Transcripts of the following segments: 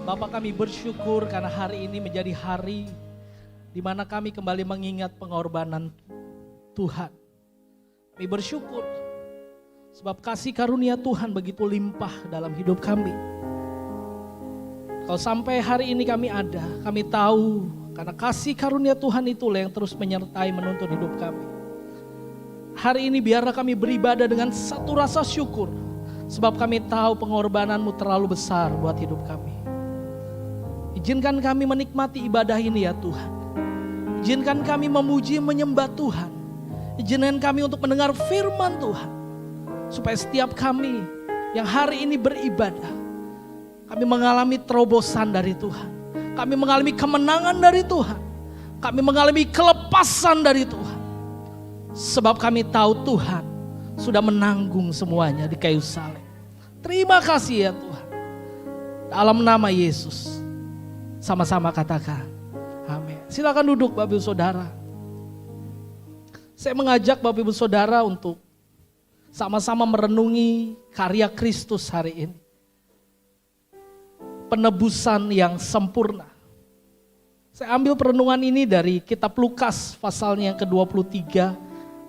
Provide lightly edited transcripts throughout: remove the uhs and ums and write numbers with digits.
Bapa, kami bersyukur karena hari ini menjadi hari di mana kami kembali mengingat pengorbanan Tuhan. Kami bersyukur sebab kasih karunia Tuhan begitu limpah dalam hidup kami. Kalau sampai hari ini kami ada, kami tahu karena kasih karunia Tuhan itulah yang terus menyertai menuntun hidup kami. Hari ini biarlah kami beribadah dengan satu rasa syukur, sebab kami tahu pengorbananmu terlalu besar buat hidup kami. Izinkan kami menikmati ibadah ini ya Tuhan. Izinkan kami memuji menyembah Tuhan. Izinkan kami untuk mendengar firman Tuhan. Supaya setiap kami yang hari ini beribadah, kami mengalami terobosan dari Tuhan. Kami mengalami kemenangan dari Tuhan. Kami mengalami kelepasan dari Tuhan. Sebab kami tahu Tuhan sudah menanggung semuanya di kayu salib. Terima kasih ya Tuhan. Dalam nama Yesus. Sama-sama katakan, amin. Silakan duduk Bapak Ibu Saudara. Saya mengajak Bapak Ibu Saudara untuk sama-sama merenungi karya Kristus hari ini. Penebusan yang sempurna. Saya ambil perenungan ini dari kitab Lukas pasalnya yang ke-23,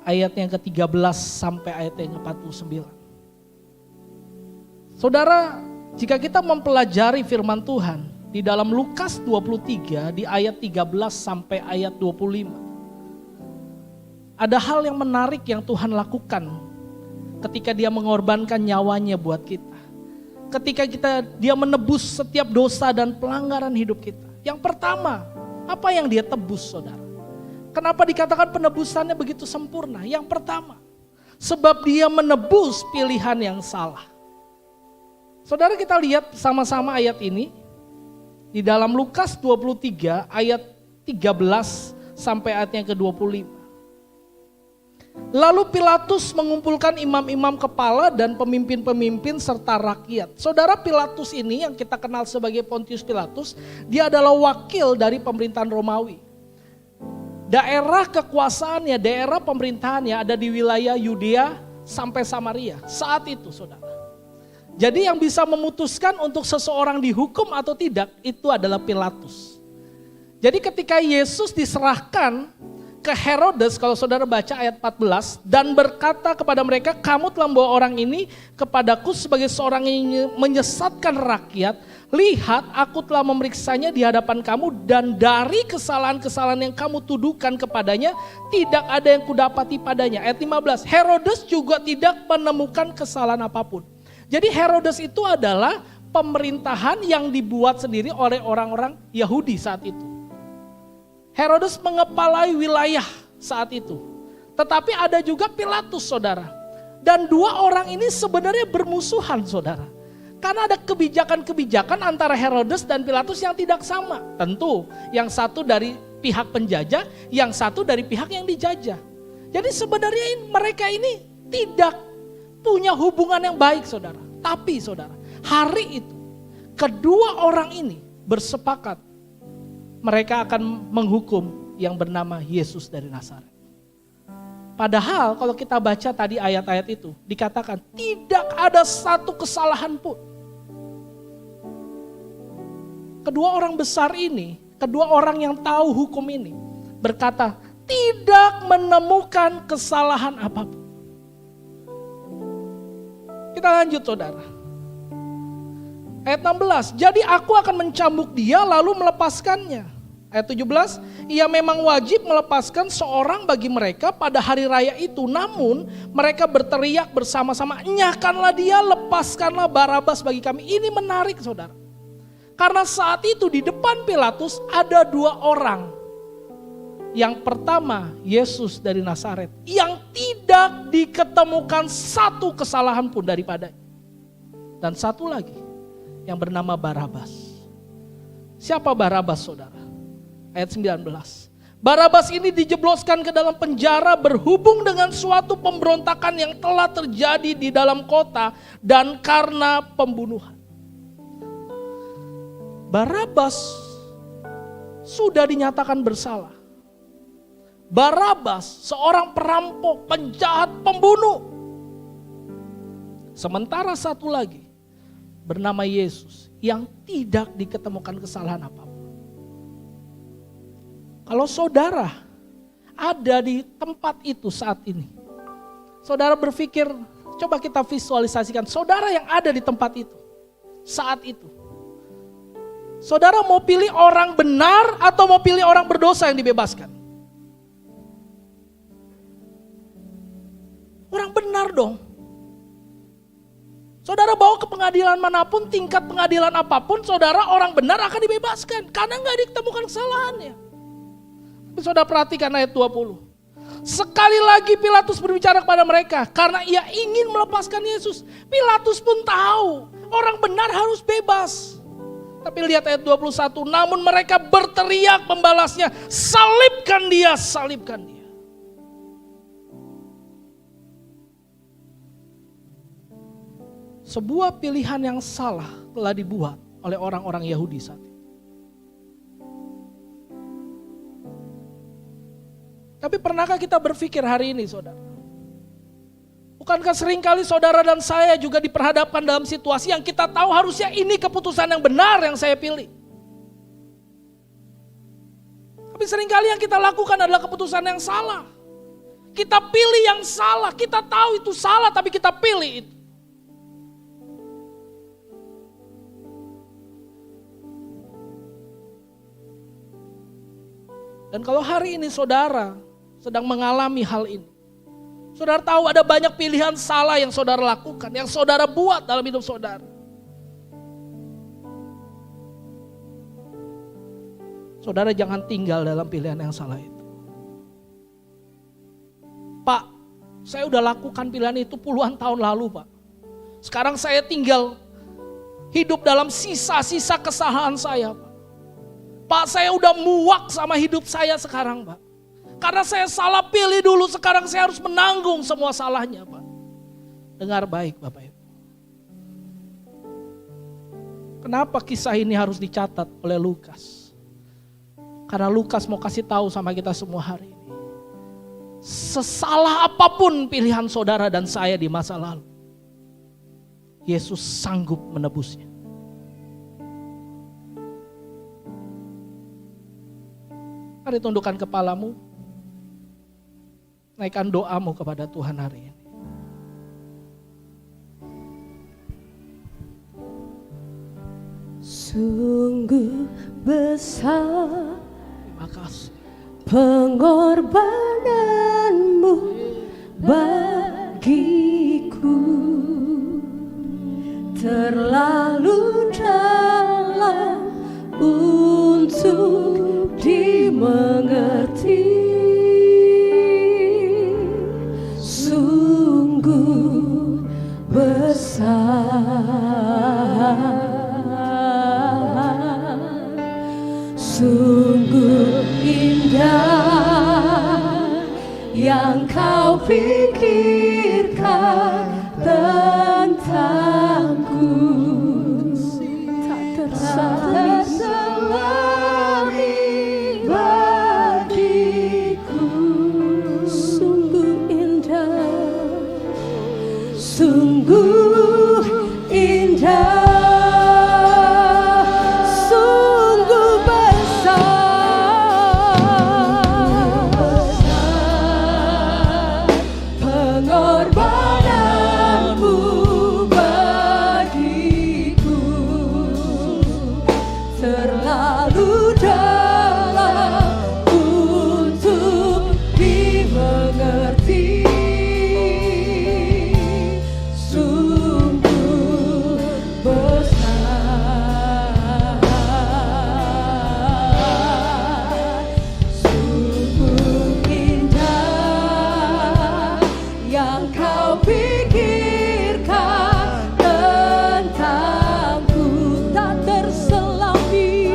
ayat yang ke-13 sampai ayat yang ke-49. Saudara, jika kita mempelajari firman Tuhan, di dalam Lukas 23 di ayat 13 sampai ayat 25. Ada hal yang menarik yang Tuhan lakukan ketika dia mengorbankan nyawanya buat kita. Ketika dia menebus setiap dosa dan pelanggaran hidup kita. Yang pertama, apa yang dia tebus saudara? Kenapa dikatakan penebusannya begitu sempurna? Yang pertama, sebab dia menebus pilihan yang salah. Saudara, kita lihat sama-sama ayat ini. Di dalam Lukas 23 ayat 13 sampai ayat yang ke-25. Lalu Pilatus mengumpulkan imam-imam kepala dan pemimpin-pemimpin serta rakyat. Saudara, Pilatus ini yang kita kenal sebagai Pontius Pilatus, dia adalah wakil dari pemerintahan Romawi. Daerah kekuasaannya, daerah pemerintahannya ada di wilayah Yudea sampai Samaria. Saat itu saudara. Jadi yang bisa memutuskan untuk seseorang dihukum atau tidak itu adalah Pilatus. Jadi ketika Yesus diserahkan ke Herodes, kalau saudara baca ayat 14, dan berkata kepada mereka, kamu telah membawa orang ini kepadaku sebagai seorang yang menyesatkan rakyat. Lihat, aku telah memeriksanya di hadapan kamu dan dari kesalahan-kesalahan yang kamu tuduhkan kepadanya, tidak ada yang kudapati padanya. Ayat 15, Herodes juga tidak menemukan kesalahan apapun. Jadi Herodes itu adalah pemerintahan yang dibuat sendiri oleh orang-orang Yahudi saat itu. Herodes mengepalai wilayah saat itu. Tetapi ada juga Pilatus saudara. Dan dua orang ini sebenarnya bermusuhan saudara. Karena ada kebijakan-kebijakan antara Herodes dan Pilatus yang tidak sama. Tentu yang satu dari pihak penjajah, yang satu dari pihak yang dijajah. Jadi sebenarnya mereka ini tidak punya hubungan yang baik saudara. Tapi saudara, hari itu kedua orang ini bersepakat mereka akan menghukum yang bernama Yesus dari Nazaret. Padahal kalau kita baca tadi ayat-ayat itu dikatakan tidak ada satu kesalahan pun. Kedua orang besar ini, kedua orang yang tahu hukum ini berkata tidak menemukan kesalahan apapun. Kita lanjut saudara. Ayat 16, jadi aku akan mencambuk dia lalu melepaskannya. Ayat 17, ia memang wajib melepaskan seorang bagi mereka pada hari raya itu. Namun mereka berteriak bersama-sama, enyahkanlah dia, lepaskanlah Barabas bagi kami. Ini menarik saudara. Karena saat itu di depan Pilatus ada dua orang. Yang pertama Yesus dari Nazaret yang tidak diketemukan satu kesalahan pun daripadanya. Dan satu lagi yang bernama Barabas. Siapa Barabas saudara? Ayat 19. Barabas ini dijebloskan ke dalam penjara berhubung dengan suatu pemberontakan yang telah terjadi di dalam kota dan karena pembunuhan. Barabas sudah dinyatakan bersalah. Barabas seorang perampok, penjahat, pembunuh. Sementara satu lagi bernama Yesus yang tidak diketemukan kesalahan apapun. Kalau saudara ada di tempat itu saat ini, saudara berpikir, coba kita visualisasikan saudara yang ada di tempat itu saat itu. Saudara mau pilih orang benar atau mau pilih orang berdosa yang dibebaskan? Orang benar dong. Saudara bawa ke pengadilan manapun, tingkat pengadilan apapun, saudara orang benar akan dibebaskan. Karena nggak ditemukan kesalahannya. Tapi saudara perhatikan ayat 20. Sekali lagi Pilatus berbicara kepada mereka karena ia ingin melepaskan Yesus. Pilatus pun tahu orang benar harus bebas. Tapi lihat ayat 21, namun mereka berteriak membalasnya, salibkan dia, salibkan dia. Sebuah pilihan yang salah telah dibuat oleh orang-orang Yahudi saat itu. Tapi pernahkah kita berpikir hari ini, saudara? Bukankah seringkali saudara dan saya juga diperhadapkan dalam situasi yang kita tahu harusnya ini keputusan yang benar yang saya pilih. Tapi seringkali yang kita lakukan adalah keputusan yang salah. Kita pilih yang salah, kita tahu itu salah tapi kita pilih itu. Dan kalau hari ini saudara sedang mengalami hal ini, saudara tahu ada banyak pilihan salah yang saudara lakukan, yang saudara buat dalam hidup saudara. Saudara jangan tinggal dalam pilihan yang salah itu. Pak, saya udah lakukan pilihan itu puluhan tahun lalu, Pak. Sekarang saya tinggal hidup dalam sisa-sisa kesalahan saya, Pak. Pak, saya udah muak sama hidup saya sekarang, Pak. Karena saya salah pilih dulu, sekarang saya harus menanggung semua salahnya, Pak. Dengar baik, Bapak Ibu. Kenapa kisah ini harus dicatat oleh Lukas? Karena Lukas mau kasih tahu sama kita semua hari ini. Sesalah apapun pilihan saudara dan saya di masa lalu, Yesus sanggup menebusnya. Mari tundukkan kepalamu, naikkan doamu kepada Tuhan hari ini. Sungguh besar Terima kasih. pengorbananmu bagiku, terlalu dalam untuk dimengerti. Sungguh besar, sungguh indah yang kau pikirkan tentangku, tak terselami bagiku. Sungguh indah, sungguh indah, sungguh besar pengorbananmu bagiku, terlalu dalam untuk dimengerti. Sungguh besar, sungguh indah yang kau pikirkan tentangku, tak terselami.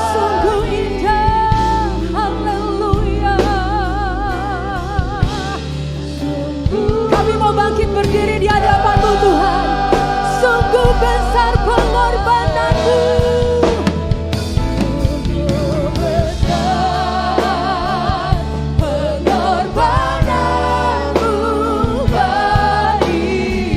Sungguh indah, haleluya. Kami mau bangkit berdiri di hadapan-Mu Tuhan. Sungguh besar pengorbananmu. Sungguh besar pengorbananmu bagiku,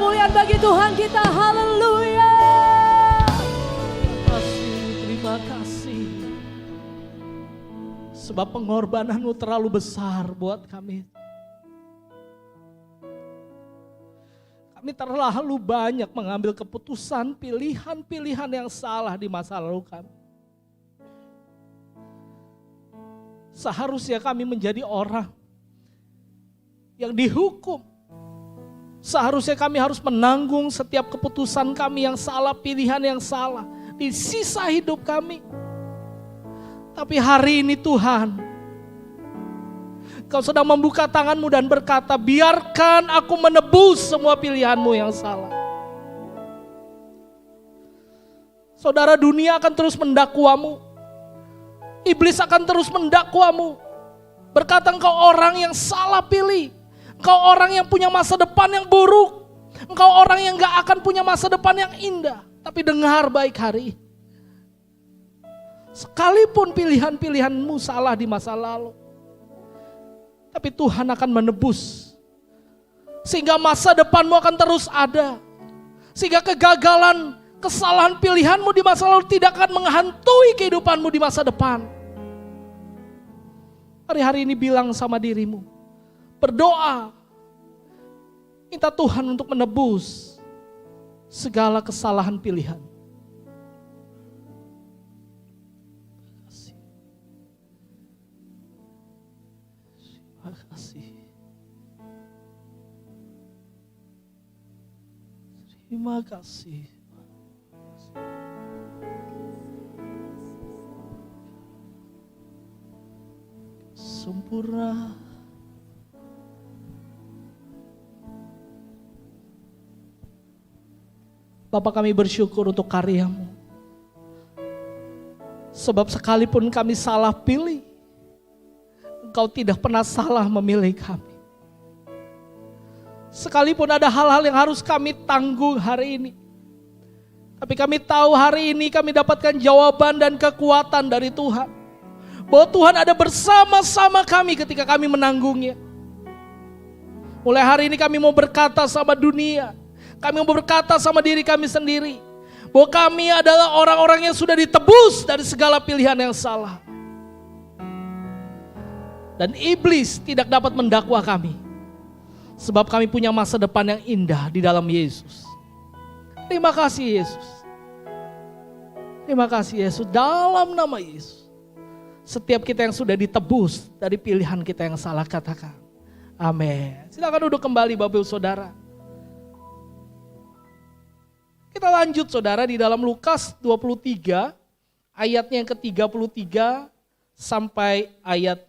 kemuliaan bagi Tuhan kita. Haleluya. Terima kasih. Sebab pengorbananmu terlalu besar buat kami. Kami terlalu banyak mengambil keputusan, pilihan-pilihan yang salah di masa lalu kami. Seharusnya kami menjadi orang yang dihukum. Seharusnya kami harus menanggung setiap keputusan kami yang salah, pilihan yang salah di sisa hidup kami. Tapi hari ini Tuhan, Kau sedang membuka tangan-Mu dan berkata, biarkan aku menebus semua pilihan-Mu yang salah. Saudara, dunia akan terus mendakwamu. Iblis akan terus mendakwamu. Berkata engkau orang yang salah pilih. Engkau orang yang punya masa depan yang buruk. Engkau orang yang gak akan punya masa depan yang indah. Tapi dengar baik hari ini. Sekalipun pilihan-pilihanmu salah di masa lalu, tapi Tuhan akan menebus. Sehingga masa depanmu akan terus ada. Sehingga kegagalan, kesalahan pilihanmu di masa lalu tidak akan menghantui kehidupanmu di masa depan. Hari-hari ini bilang sama dirimu, berdoa, minta Tuhan untuk menebus segala kesalahan pilihan. Terima kasih. Terima kasih. Sempurna. Bapa, kami bersyukur untuk karya-Mu. Sebab sekalipun kami salah pilih, Engkau tidak pernah salah memilih kami. Sekalipun ada hal-hal yang harus kami tanggung hari ini, tapi kami tahu hari ini kami dapatkan jawaban dan kekuatan dari Tuhan. Bahwa Tuhan ada bersama-sama kami ketika kami menanggungnya. Mulai hari ini kami mau berkata sama dunia, kami mau berkata sama diri kami sendiri, bahwa kami adalah orang-orang yang sudah ditebus dari segala pilihan yang salah. Dan iblis tidak dapat mendakwa kami. Sebab kami punya masa depan yang indah di dalam Yesus. Terima kasih Yesus. Terima kasih Yesus. Dalam nama Yesus. Setiap kita yang sudah ditebus dari pilihan kita yang salah, katakan amin. Silakan duduk kembali Bapak Ibu Saudara. Kita lanjut saudara di dalam Lukas 23 ayatnya yang ke-33 sampai ayat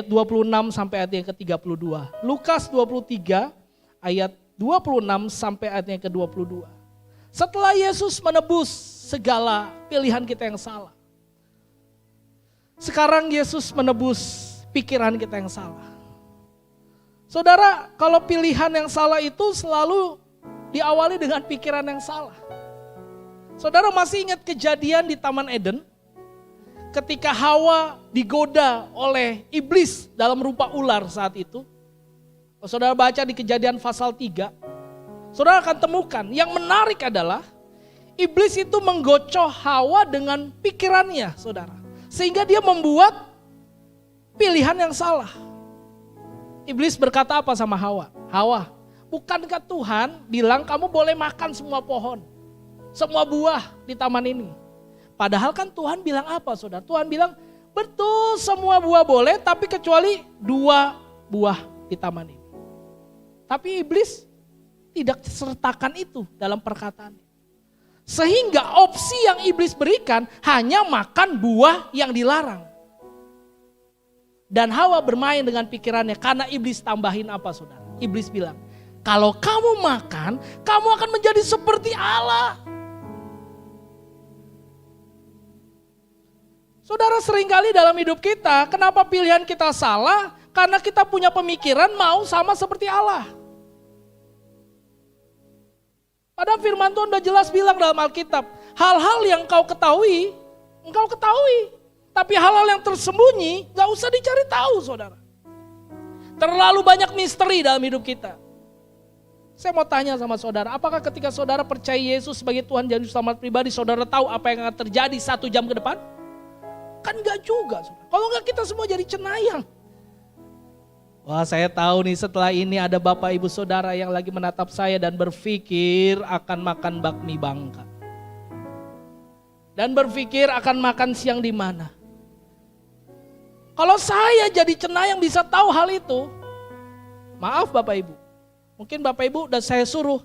26 sampai ayat yang ke-32. Lukas 23 ayat 26 sampai ayat yang ke-22. Setelah Yesus menebus segala pilihan kita yang salah, sekarang Yesus menebus pikiran kita yang salah. Saudara, kalau pilihan yang salah itu selalu diawali dengan pikiran yang salah. Saudara masih ingat kejadian di Taman Eden? Ketika Hawa digoda oleh iblis dalam rupa ular saat itu. Kalau saudara baca di Kejadian pasal 3, saudara akan temukan yang menarik adalah iblis itu menggocok Hawa dengan pikirannya, saudara. Sehingga dia membuat pilihan yang salah. Iblis berkata apa sama Hawa? Hawa, bukankah Tuhan bilang kamu boleh makan semua pohon, semua buah di taman ini? Padahal kan Tuhan bilang apa saudara? Tuhan bilang betul semua buah boleh tapi kecuali 2 buah di taman ini. Tapi iblis tidak sertakan itu dalam perkataannya. Sehingga opsi yang iblis berikan hanya makan buah yang dilarang. Dan Hawa bermain dengan pikirannya karena iblis tambahin apa saudara? Iblis bilang, kalau kamu makan, kamu akan menjadi seperti Allah. Saudara, seringkali dalam hidup kita, kenapa pilihan kita salah? Karena kita punya pemikiran mau sama seperti Allah. Padahal firman Tuhan udah jelas bilang dalam Alkitab, hal-hal yang engkau ketahui. Tapi hal-hal yang tersembunyi gak usah dicari tahu saudara. Terlalu banyak misteri dalam hidup kita. Saya mau tanya sama saudara, apakah ketika saudara percaya Yesus sebagai Tuhan dan Juru Selamat pribadi, saudara tahu apa yang akan terjadi 1 jam ke depan? Kan enggak juga. Saudara. Kalau enggak kita semua jadi cenayang. Wah, saya tahu nih setelah ini ada bapak ibu saudara yang lagi menatap saya dan berpikir akan makan bakmi Bangka. Dan berpikir akan makan siang di mana. Kalau saya jadi cenayang bisa tahu hal itu, maaf bapak ibu. Mungkin bapak ibu dan saya suruh,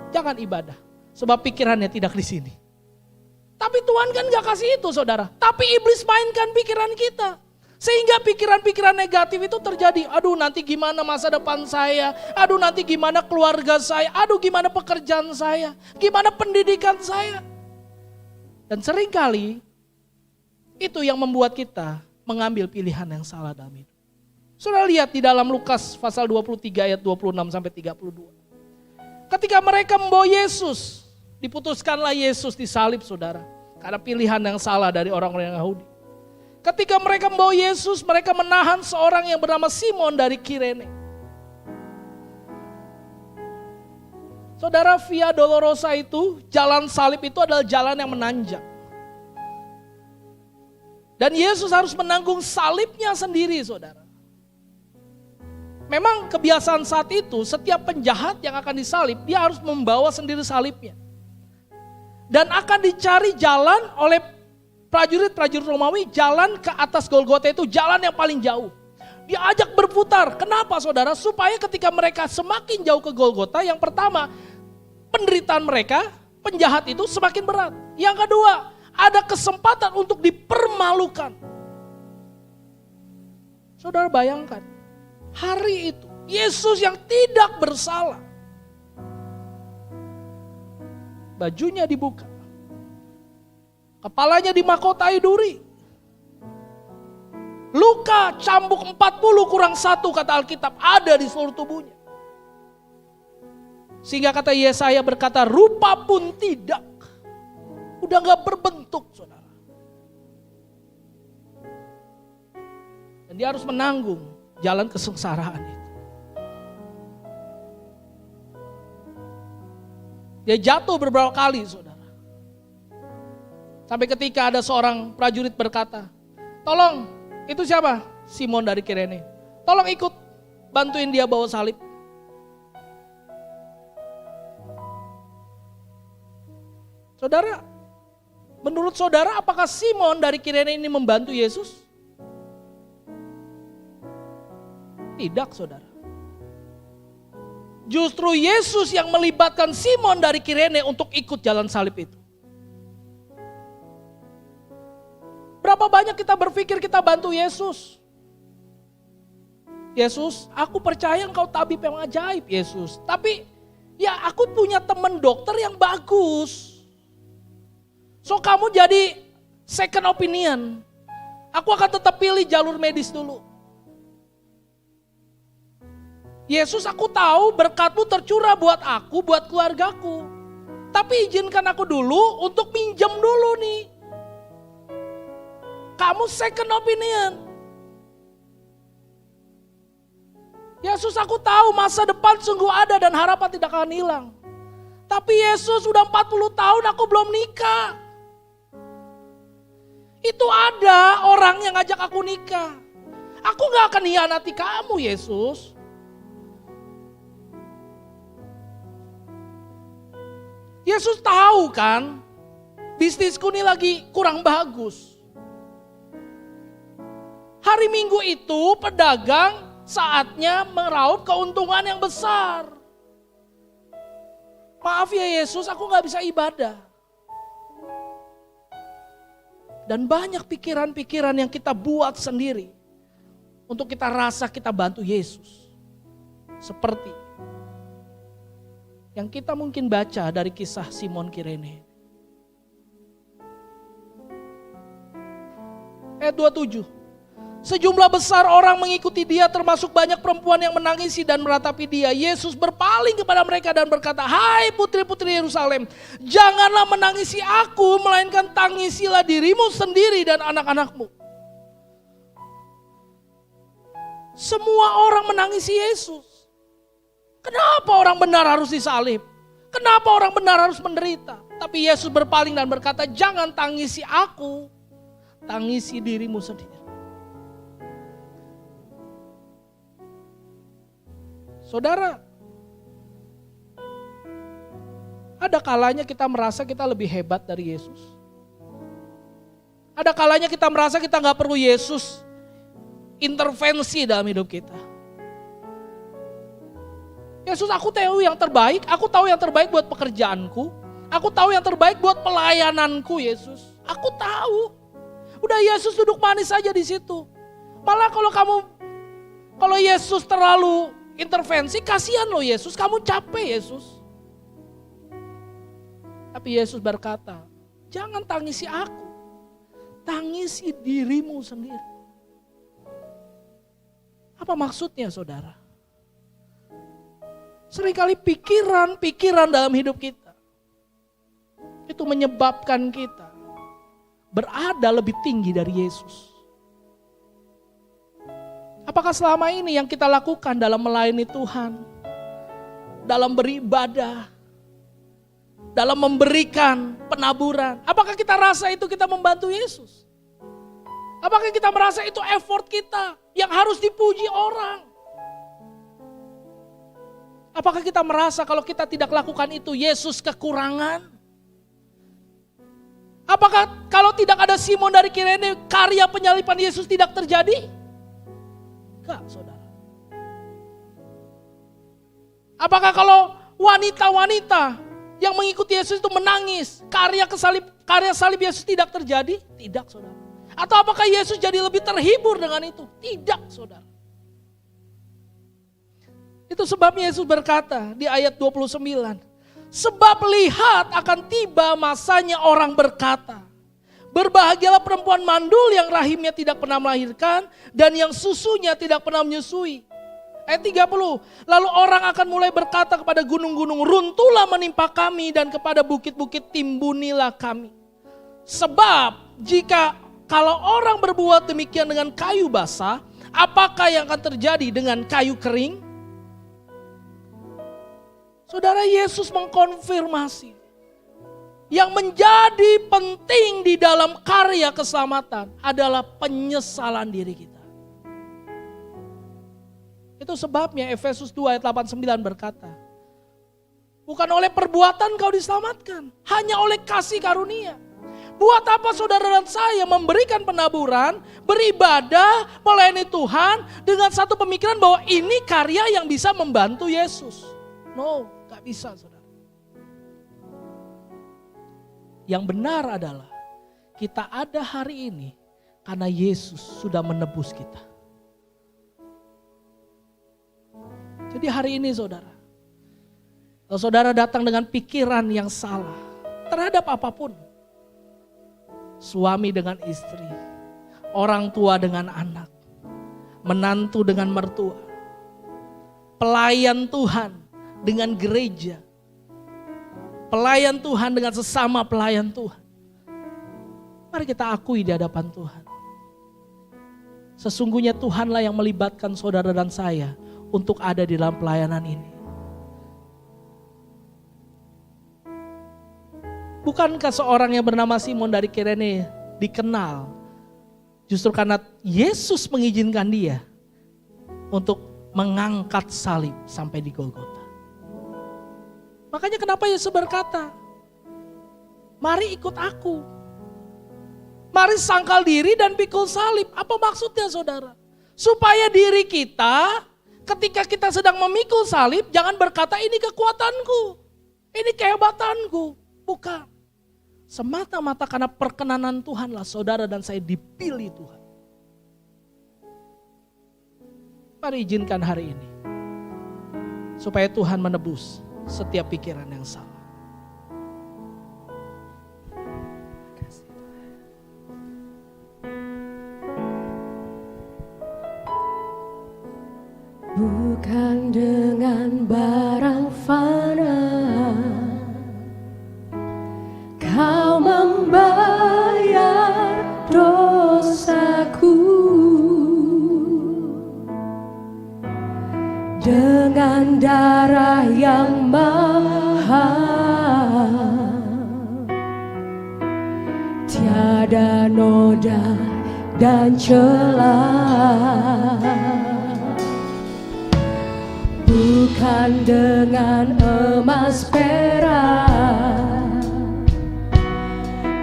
jangan ibadah. Sebab pikirannya tidak di sini. Tapi Tuhan kan gak kasih itu saudara. Tapi iblis mainkan pikiran kita. Sehingga pikiran-pikiran negatif itu terjadi. Aduh nanti gimana masa depan saya. Aduh nanti gimana keluarga saya. Aduh gimana pekerjaan saya. Gimana pendidikan saya. Dan seringkali itu yang membuat kita mengambil pilihan yang salah dalam hidup. Saudara lihat di dalam Lukas pasal 23 ayat 26 sampai 32. Ketika mereka membawa Yesus, diputuskanlah Yesus disalib saudara. Karena pilihan yang salah dari orang-orang Yahudi. Ketika mereka membawa Yesus, mereka menahan seorang yang bernama Simon dari Kirene. Saudara, Via Dolorosa itu, jalan salib itu adalah jalan yang menanjak. Dan Yesus harus menanggung salibnya sendiri saudara. Memang kebiasaan saat itu, setiap penjahat yang akan disalib, dia harus membawa sendiri salibnya. Dan akan dicari jalan oleh prajurit-prajurit Romawi, jalan ke atas Golgota itu jalan yang paling jauh. Diajak berputar. Kenapa saudara? Supaya ketika mereka semakin jauh ke Golgota, yang pertama, penderitaan mereka, penjahat itu semakin berat. Yang kedua, ada kesempatan untuk dipermalukan. Saudara bayangkan, hari itu Yesus yang tidak bersalah, bajunya dibuka, kepalanya dimahkotai duri, luka cambuk 40 kurang 1 kata Alkitab ada di seluruh tubuhnya. Sehingga kata Yesaya berkata rupa pun tidak, udah gak berbentuk saudara. Dan dia harus menanggung jalan kesengsaraan itu. Dia jatuh beberapa kali saudara. Sampai ketika ada seorang prajurit berkata, tolong, itu siapa? Simon dari Kirene. Tolong ikut, bantuin dia bawa salib. Saudara, menurut saudara apakah Simon dari Kirene ini membantu Yesus? Tidak saudara. Justru Yesus yang melibatkan Simon dari Kirene untuk ikut jalan salib itu. Berapa banyak kita berpikir kita bantu Yesus. Yesus, aku percaya engkau tabib yang ajaib Yesus. Tapi ya aku punya teman dokter yang bagus. So kamu jadi second opinion. Aku akan tetap pilih jalur medis dulu. Yesus, aku tahu berkat-Mu tercurah buat aku, buat keluargaku. Tapi izinkan aku dulu untuk minjem dulu nih. Kamu second opinion. Yesus, aku tahu masa depan sungguh ada dan harapan tidak akan hilang. Tapi Yesus sudah 40 tahun aku belum nikah. Itu ada orang yang ngajak aku nikah. Aku gak akan hianati kamu Yesus. Yesus tahu kan, bisnisku ini lagi kurang bagus. Hari Minggu itu pedagang saatnya meraup keuntungan yang besar. Maaf ya Yesus, aku gak bisa ibadah. Dan banyak pikiran-pikiran yang kita buat sendiri untuk kita rasa kita bantu Yesus. Seperti yang kita mungkin baca dari kisah Simon Kirene. Ayat 27. Sejumlah besar orang mengikuti dia termasuk banyak perempuan yang menangisi dan meratapi dia. Yesus berpaling kepada mereka dan berkata, hai putri-putri Yerusalem, janganlah menangisi aku, melainkan tangisilah dirimu sendiri dan anak-anakmu. Semua orang menangisi Yesus. Kenapa orang benar harus disalib? Kenapa orang benar harus menderita? Tapi Yesus berpaling dan berkata, jangan tangisi aku, tangisi dirimu sendiri. Saudara, ada kalanya kita merasa kita lebih hebat dari Yesus. Ada kalanya kita merasa kita gak perlu Yesus intervensi dalam hidup kita. Yesus, aku tahu yang terbaik, aku tahu yang terbaik buat pekerjaanku, aku tahu yang terbaik buat pelayananku, Yesus. Aku tahu. Udah Yesus duduk manis aja di situ. Malah kalau Yesus terlalu intervensi, kasihan loh Yesus, kamu capek Yesus. Tapi Yesus berkata, jangan tangisi aku, tangisi dirimu sendiri. Apa maksudnya saudara? Seringkali pikiran dalam hidup kita itu menyebabkan kita berada lebih tinggi dari Yesus. Apakah selama ini yang kita lakukan dalam melayani Tuhan, dalam beribadah, dalam memberikan penaburan, apakah kita rasa itu kita membantu Yesus? Apakah kita merasa itu effort kita yang harus dipuji orang? Apakah kita merasa kalau kita tidak lakukan itu Yesus kekurangan? Apakah kalau tidak ada Simon dari Kirene karya penyaliban Yesus tidak terjadi? Enggak, saudara. Apakah kalau wanita-wanita yang mengikuti Yesus itu menangis, karya salib Yesus tidak terjadi? Tidak, saudara. Atau apakah Yesus jadi lebih terhibur dengan itu? Tidak, saudara. Itu sebabnya Yesus berkata di ayat 29. Sebab lihat akan tiba masanya orang berkata, berbahagialah perempuan mandul yang rahimnya tidak pernah melahirkan dan yang susunya tidak pernah menyusui. Ayat 30, lalu orang akan mulai berkata kepada gunung-gunung, runtuhlah menimpa kami, dan kepada bukit-bukit timbunilah kami. Sebab kalau orang berbuat demikian dengan kayu basah, apakah yang akan terjadi dengan kayu kering? Saudara, Yesus mengkonfirmasi yang menjadi penting di dalam karya keselamatan adalah penyesalan diri kita. Itu sebabnya Efesus 2 ayat 89 berkata, bukan oleh perbuatan kau diselamatkan, hanya oleh kasih karunia. Buat apa saudara dan saya memberikan penaburan, beribadah, melayani Tuhan dengan satu pemikiran bahwa ini karya yang bisa membantu Yesus? No, gak bisa saudara. Yang benar adalah kita ada hari ini karena Yesus sudah menebus kita. Jadi hari ini saudara, kalau saudara datang dengan pikiran yang salah terhadap apapun, suami dengan istri, orang tua dengan anak, menantu dengan mertua, pelayan Tuhan dengan gereja, pelayan Tuhan dengan sesama pelayan Tuhan. Mari kita akui di hadapan Tuhan. Sesungguhnya Tuhanlah yang melibatkan saudara dan saya untuk ada di dalam pelayanan ini. Bukankah seorang yang bernama Simon dari Kirene dikenal justru karena Yesus mengizinkan dia untuk mengangkat salib sampai di Golgota. Makanya kenapa Yesus berkata, mari ikut aku. Mari sangkal diri dan pikul salib. Apa maksudnya saudara? Supaya diri kita ketika kita sedang memikul salib jangan berkata ini kekuatanku, ini kehebatanku. Bukan. Semata-mata karena perkenanan Tuhanlah saudara dan saya dipilih Tuhan. Mari izinkan hari ini supaya Tuhan menebus setiap pikiran yang salah. Bukan dengan barang fana Kau membayar dosaku, dengan darah dan celah, bukan dengan emas perak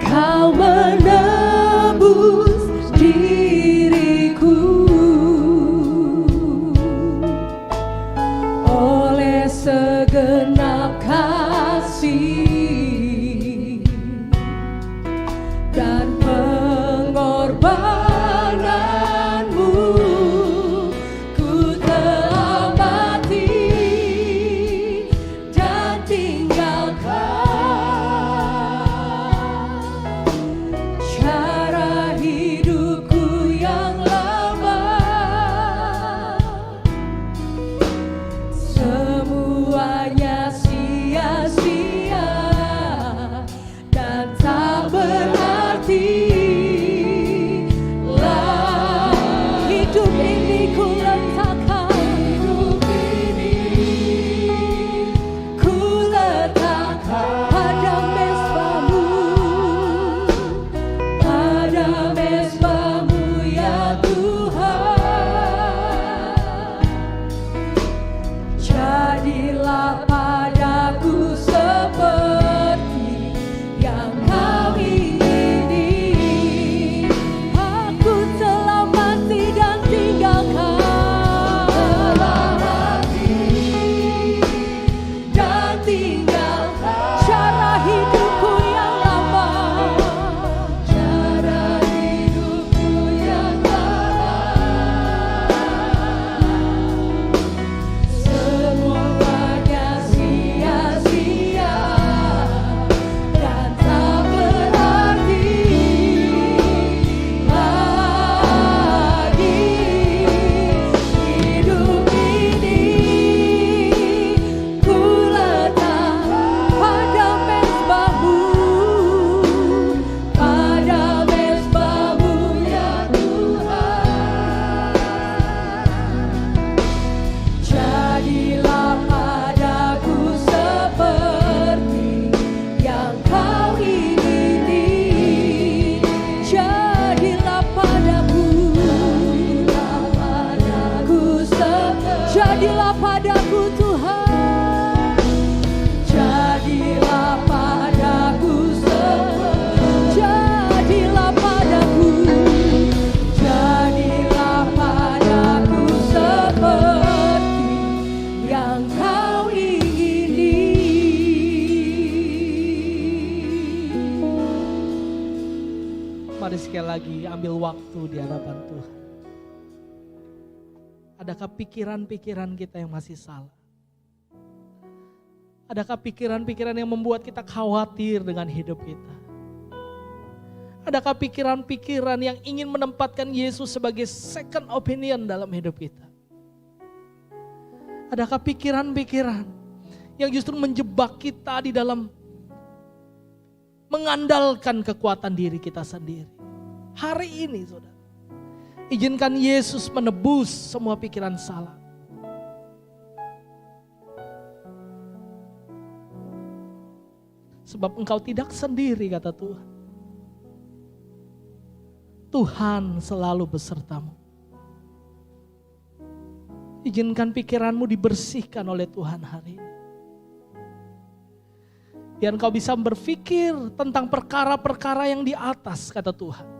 kau menebus diriku. Oleh segenap kasih dan pengorbananmu, ku telah mati dan tinggalkan cara hidupku yang lama. Semuanya sia-sia dan tak berarti. Hidup ini ku letakkan, hidup ini ku letakkan pada mezbamu, pada mezbamu ya Tuhan. Jadilah padaku seperti yang kau ingini. Aku telah mati dan tinggalkan, telah mati dan tinggalkan cara hidupku yang lama, cara hidupku yang lama. Semuanya sia-sia dan tak berarti lagi. Hidup ini ku letak pada mezbamu, pada mezbamu ya Tuhan. Jadilah padaku seperti yang kau ingini. Jadilah padaku jadilah padaku Tuhan. Jadilah padaku seperti, jadilah padaku, jadilah padaku seperti yang kau ingini. Mari sekali lagi ambil waktu di hadapan Tuhan. Adakah pikiran-pikiran kita yang masih salah? Adakah pikiran-pikiran yang membuat kita khawatir dengan hidup kita? Adakah pikiran-pikiran yang ingin menempatkan Yesus sebagai second opinion dalam hidup kita? Adakah pikiran-pikiran yang justru menjebak kita di dalam mengandalkan kekuatan diri kita sendiri? Hari ini saudara, izinkan Yesus menebus semua pikiran salah. Sebab engkau tidak sendiri, kata Tuhan. Tuhan selalu besertamu. Izinkan pikiranmu dibersihkan oleh Tuhan hari ini. Biar engkau bisa berpikir tentang perkara-perkara yang di atas, kata Tuhan.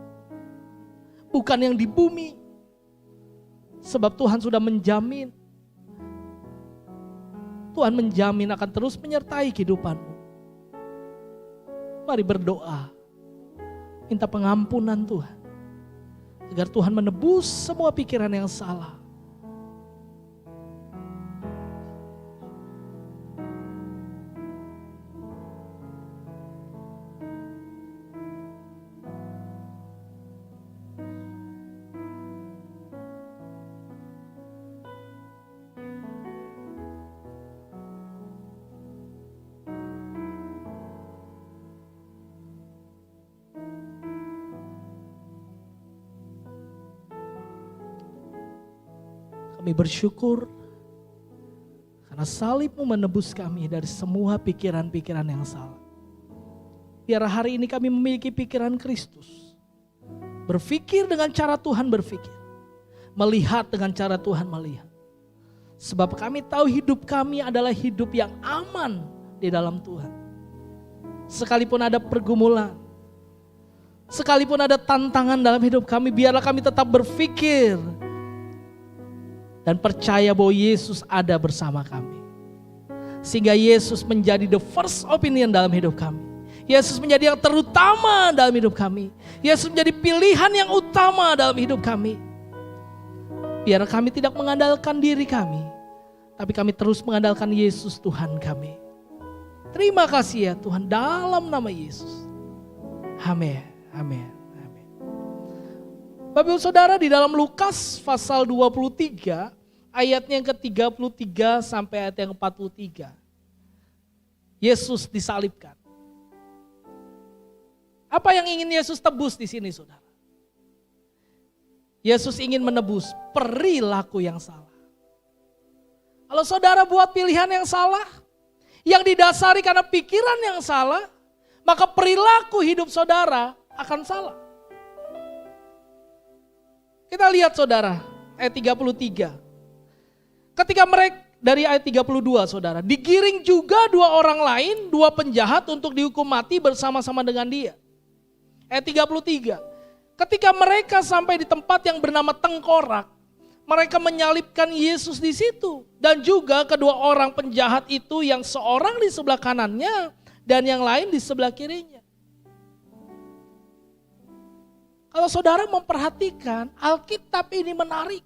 Bukan yang di bumi. Sebab Tuhan sudah menjamin. Tuhan menjamin akan terus menyertai kehidupanmu. Mari berdoa. Minta pengampunan Tuhan. Agar Tuhan menebus semua pikiran yang salah. Kami bersyukur karena salib-Mu menebus kami dari semua pikiran-pikiran yang salah. Biar hari ini kami memiliki pikiran Kristus. Berpikir dengan cara Tuhan berpikir. Melihat dengan cara Tuhan melihat. Sebab kami tahu hidup kami adalah hidup yang aman di dalam Tuhan. Sekalipun ada pergumulan, sekalipun ada tantangan dalam hidup kami, biarlah kami tetap berpikir dan percaya bahwa Yesus ada bersama kami. Sehingga Yesus menjadi the first opinion dalam hidup kami. Yesus menjadi yang terutama dalam hidup kami. Yesus menjadi pilihan yang utama dalam hidup kami. Biar kami tidak mengandalkan diri kami, tapi kami terus mengandalkan Yesus Tuhan kami. Terima kasih ya Tuhan dalam nama Yesus. Amin. Amin. Amin. Bapak Ibu Saudara, di dalam Lukas pasal 23 ayatnya yang ke-33 sampai ayat yang ke-43. Yesus disalibkan. Apa yang ingin Yesus tebus di sini, Saudara? Yesus ingin menebus perilaku yang salah. Kalau saudara buat pilihan yang salah, yang didasari karena pikiran yang salah, maka perilaku hidup saudara akan salah. Kita lihat saudara, ayat 33. Ketika mereka, dari ayat 32 saudara, digiring juga dua orang lain, dua penjahat untuk dihukum mati bersama-sama dengan dia. Ayat 33. Ketika mereka sampai di tempat yang bernama Tengkorak, mereka menyalibkan Yesus di situ. Dan juga kedua orang penjahat itu, yang seorang di sebelah kanannya dan yang lain di sebelah kirinya. Kalau saudara memperhatikan, Alkitab ini menarik.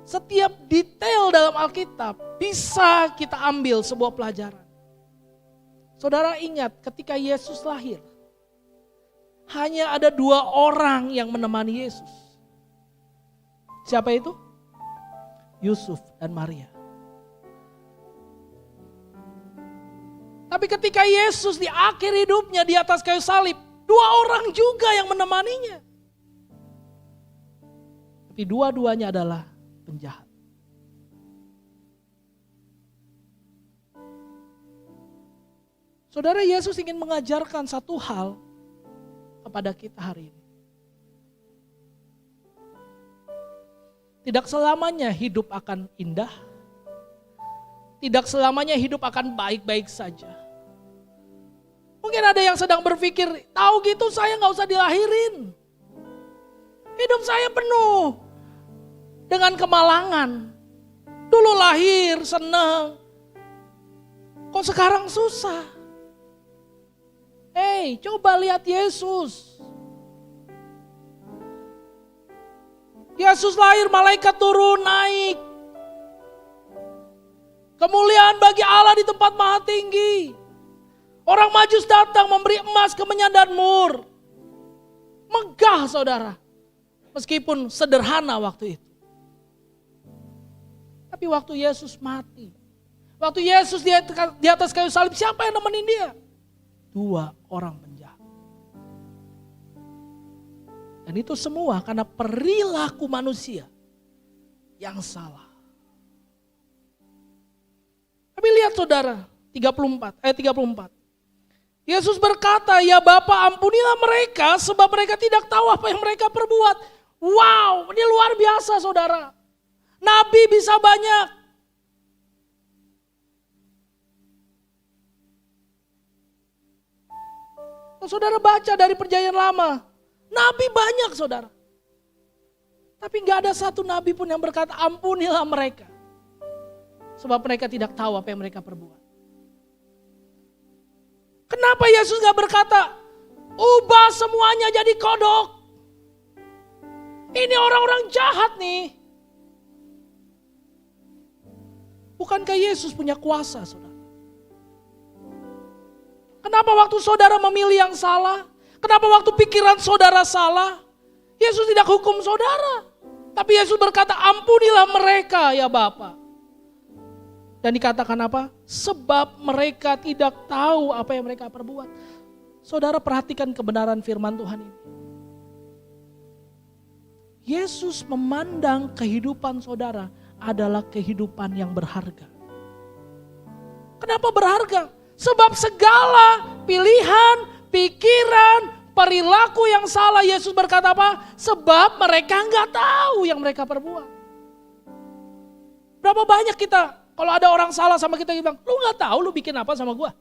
Setiap detail dalam Alkitab bisa kita ambil sebuah pelajaran. Saudara ingat ketika Yesus lahir, hanya ada dua orang yang menemani Yesus. Siapa itu? Yusuf dan Maria. Tapi ketika Yesus di akhir hidupnya di atas kayu salib, dua orang juga yang menemaninya. Tapi dua-duanya adalah penjahat. Saudara, Yesus ingin mengajarkan satu hal kepada kita hari ini. Tidak selamanya hidup akan indah. Tidak selamanya hidup akan baik-baik saja. Mungkin ada yang sedang berpikir, tahu gitu saya gak usah dilahirin. Hidup saya penuh dengan kemalangan. Dulu lahir senang, kok sekarang susah. Hei, coba lihat Yesus. Yesus lahir, malaikat turun naik. Kemuliaan bagi Allah di tempat maha tinggi. Orang Majus datang memberi emas, kemenyan dan mur. Megah saudara. Meskipun sederhana waktu itu. Tapi waktu Yesus mati, waktu Yesus di atas kayu salib, siapa yang nemenin dia? Dua orang penjahat. Dan itu semua karena perilaku manusia yang salah. Tapi lihat saudara, ayat 34. Yesus berkata, ya Bapa, ampunilah mereka sebab mereka tidak tahu apa yang mereka perbuat. Wow, ini luar biasa saudara. Nabi bisa banyak. Saudara baca dari perjanjian lama, nabi banyak saudara. Tapi gak ada satu nabi pun yang berkata ampunilah mereka. Sebab mereka tidak tahu apa yang mereka perbuat. Kenapa Yesus gak berkata, ubah semuanya jadi kodok. Ini orang-orang jahat nih. Bukankah Yesus punya kuasa saudara? Kenapa waktu saudara memilih yang salah? Kenapa waktu pikiran saudara salah? Yesus tidak hukum saudara. Tapi Yesus berkata, ampunilah mereka ya Bapa. Dan dikatakan apa? Sebab mereka tidak tahu apa yang mereka perbuat. Saudara perhatikan kebenaran firman Tuhan ini. Yesus memandang kehidupan saudara adalah kehidupan yang berharga. Kenapa berharga? Sebab segala pilihan, pikiran, perilaku yang salah. Yesus berkata apa? Sebab mereka nggak tahu yang mereka perbuat. Berapa banyak kita kalau ada orang salah sama kita bilang, lu nggak tahu lu bikin apa sama gua?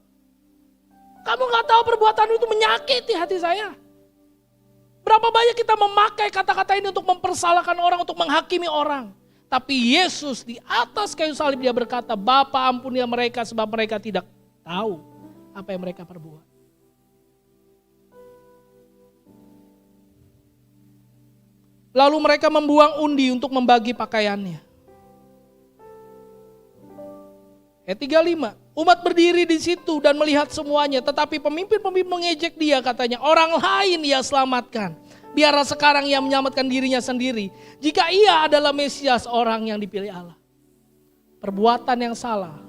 Kamu nggak tahu perbuatan itu menyakiti hati saya. Berapa banyak kita memakai kata-kata ini untuk mempersalahkan orang, untuk menghakimi orang. Tapi Yesus di atas kayu salib dia berkata, Bapa ampuni mereka sebab mereka tidak tahu apa yang mereka perbuat. Lalu mereka membuang undi untuk membagi pakaiannya. Ayat 35, umat berdiri di situ dan melihat semuanya, tetapi pemimpin-pemimpin mengejek dia, katanya, orang lain ia selamatkan. Biarlah sekarang ia menyelamatkan dirinya sendiri, jika ia adalah Mesias, orang yang dipilih Allah. Perbuatan yang salah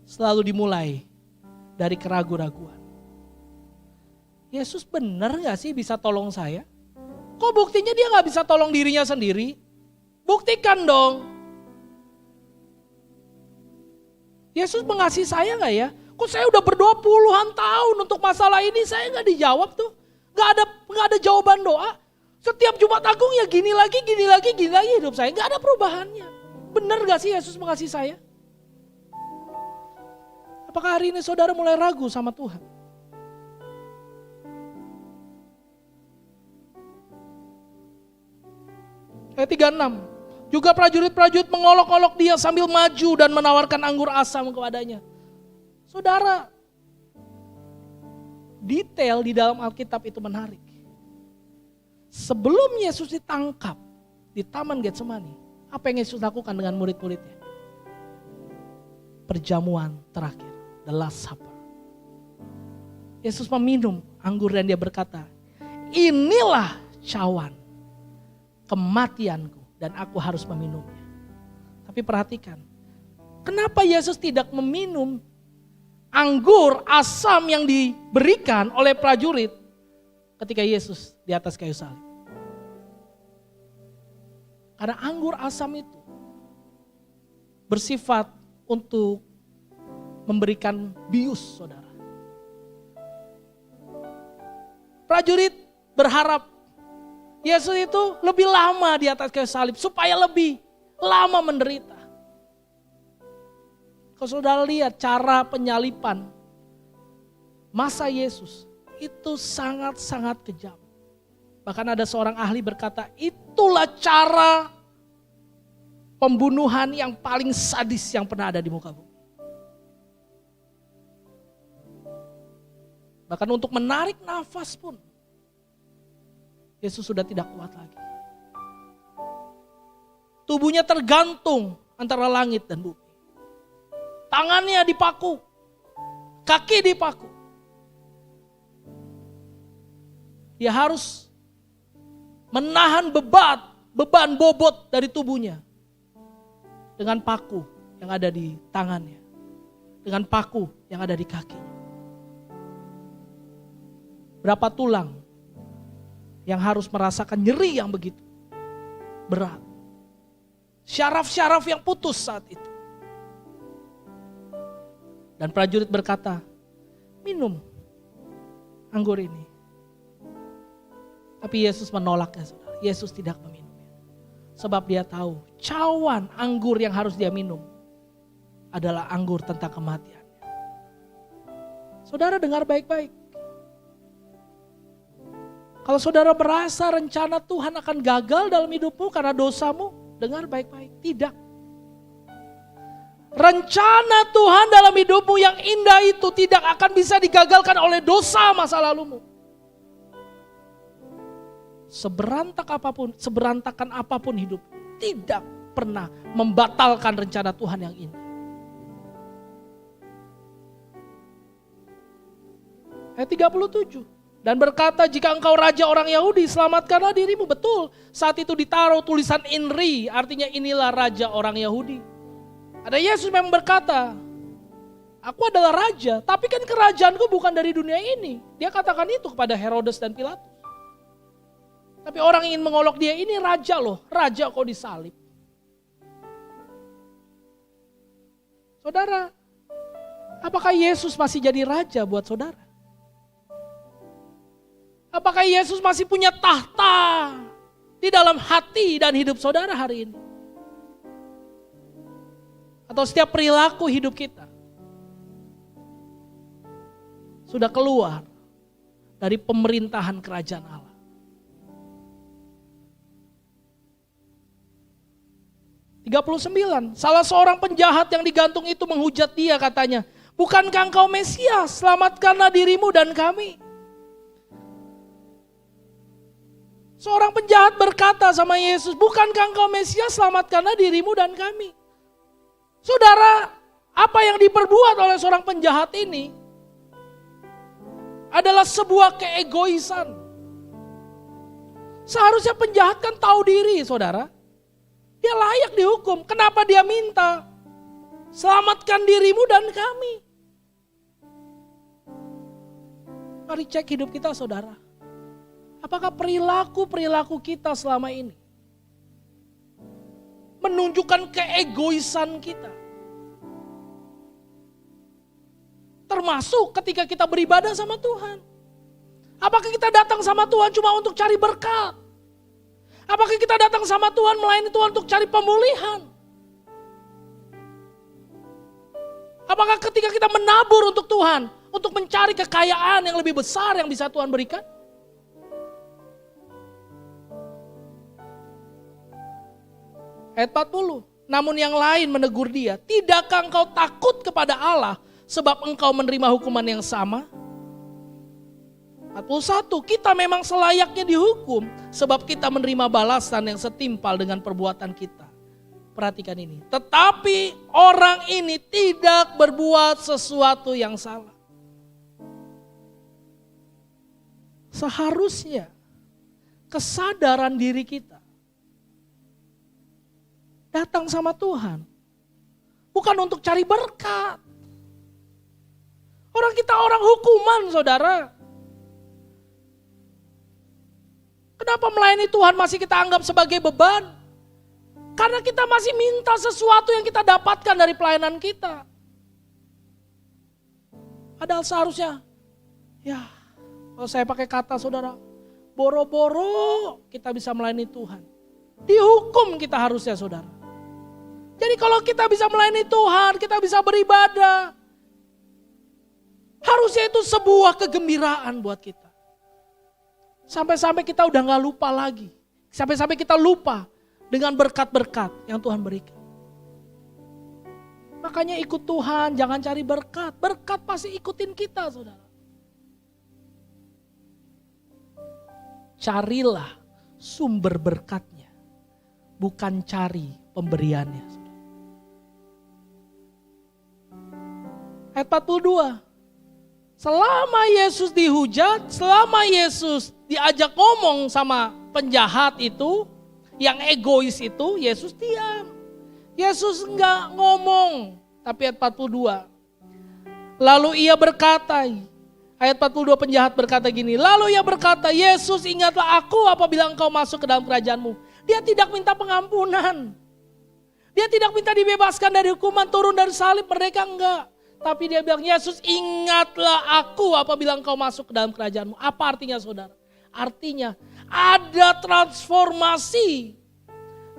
selalu dimulai dari keraguan-raguan. Yesus benar gak sih bisa tolong saya? Kok buktinya dia gak bisa tolong dirinya sendiri? Buktikan dong. Yesus mengasihi saya gak ya? Kok saya udah berdoa puluhan tahun untuk masalah ini, saya gak dijawab tuh. Gak ada jawaban doa. Setiap Jumat Agung ya gini lagi hidup saya. Gak ada perubahannya. Benar gak sih Yesus mengasihi saya? Apakah hari ini saudara mulai ragu sama Tuhan? Ayat 36. Juga prajurit-prajurit mengolok-olok dia sambil maju dan menawarkan anggur asam kepadanya. Saudara, detail di dalam Alkitab itu menarik. Sebelum Yesus ditangkap di Taman Getsemani, apa yang Yesus lakukan dengan murid-muridnya? Perjamuan terakhir, the last supper. Yesus meminum anggur dan dia berkata, inilah cawan kematianku dan aku harus meminumnya. Tapi perhatikan, kenapa Yesus tidak meminum anggur asam yang diberikan oleh prajurit ketika Yesus di atas kayu salib? Karena anggur asam itu bersifat untuk memberikan bius, saudara. Prajurit berharap Yesus itu lebih lama di atas kayu salib supaya lebih lama menderita. Kalau saudara lihat cara penyalipan masa Yesus itu sangat-sangat kejam. Bahkan ada seorang ahli berkata, itulah cara pembunuhan yang paling sadis yang pernah ada di muka bumi. Bahkan untuk menarik nafas pun Yesus sudah tidak kuat lagi. Tubuhnya tergantung antara langit dan bumi. Tangannya dipaku, kaki dipaku. Dia harus menahan beban bobot dari tubuhnya dengan paku yang ada di tangannya, dengan paku yang ada di kakinya. Berapa tulang yang harus merasakan nyeri yang begitu berat. Syaraf-syaraf yang putus saat itu. Dan prajurit berkata, minum anggur ini. Tapi Yesus menolaknya, saudara. Yesus tidak meminumnya. Sebab dia tahu cawan anggur yang harus dia minum adalah anggur tentang kematiannya. Saudara dengar baik-baik. Kalau saudara merasa rencana Tuhan akan gagal dalam hidupmu karena dosamu, dengar baik-baik. Tidak. Rencana Tuhan dalam hidupmu yang indah itu tidak akan bisa digagalkan oleh dosa masa lalumu. Seberantakan apapun hidup, tidak pernah membatalkan rencana Tuhan yang indah. Ayat 37. Dan berkata, jika engkau raja orang Yahudi, selamatkanlah dirimu. Betul, saat itu ditaruh tulisan INRI, artinya inilah raja orang Yahudi. Ada Yesus memang berkata, aku adalah raja, tapi kan kerajaanku bukan dari dunia ini. Dia katakan itu kepada Herodes dan Pilatus. Tapi orang ingin mengolok dia, ini raja loh, raja kok disalib. Saudara, apakah Yesus masih jadi raja buat saudara? Apakah Yesus masih punya tahta di dalam hati dan hidup saudara hari ini? Atau setiap perilaku hidup kita sudah keluar dari pemerintahan kerajaan Allah? 39, salah seorang penjahat yang digantung itu menghujat dia, katanya, "Bukankah engkau Mesias? Selamatkanlah dirimu dan kami." Seorang penjahat berkata sama Yesus, "Bukankah engkau Mesias? Selamatkanlah dirimu dan kami." Saudara, apa yang diperbuat oleh seorang penjahat ini adalah sebuah keegoisan. Seharusnya penjahat kan tahu diri, saudara. Dia layak dihukum. Kenapa dia minta? Selamatkan dirimu dan kami. Mari cek hidup kita, saudara. Apakah perilaku kita selama ini menunjukkan keegoisan kita? Termasuk ketika kita beribadah sama Tuhan. Apakah kita datang sama Tuhan cuma untuk cari berkat? Apakah kita datang sama Tuhan, melayani Tuhan untuk cari pemulihan? Apakah ketika kita menabur untuk Tuhan, untuk mencari kekayaan yang lebih besar yang bisa Tuhan berikan? Ayat 40, namun yang lain menegur dia, "Tidakkah engkau takut kepada Allah sebab engkau menerima hukuman yang sama?" 41, kita memang selayaknya dihukum sebab kita menerima balasan yang setimpal dengan perbuatan kita. Perhatikan ini. Tetapi orang ini tidak berbuat sesuatu yang salah. Seharusnya kesadaran diri kita datang sama Tuhan. Bukan untuk cari berkat. Orang kita orang hukuman, saudara. Kenapa melayani Tuhan masih kita anggap sebagai beban? Karena kita masih minta sesuatu yang kita dapatkan dari pelayanan kita. Padahal seharusnya, ya kalau saya pakai kata saudara, boro-boro kita bisa melayani Tuhan. Dihukum kita harusnya, saudara. Jadi kalau kita bisa melayani Tuhan, kita bisa beribadah, harusnya itu sebuah kegembiraan buat kita. Sampai-sampai kita udah gak lupa lagi. Sampai-sampai kita lupa dengan berkat-berkat yang Tuhan berikan. Makanya ikut Tuhan, jangan cari berkat. Berkat pasti ikutin kita, saudara. Carilah sumber berkatnya, bukan cari pemberiannya. Ayat 42. Selama Yesus dihujat, selama Yesus diajak ngomong sama penjahat itu, yang egois itu, Yesus diam. Yesus enggak ngomong. Tapi ayat 42. Lalu ia berkata, ayat 42 penjahat berkata gini, lalu ia berkata, "Yesus, ingatlah aku apabila engkau masuk ke dalam kerajaanmu." Dia tidak minta pengampunan. Dia tidak minta dibebaskan dari hukuman, turun dari salib, mereka enggak. Tapi dia bilang, "Yesus, ingatlah aku apabila engkau masuk ke dalam kerajaanmu." Apa artinya, saudara? Artinya ada transformasi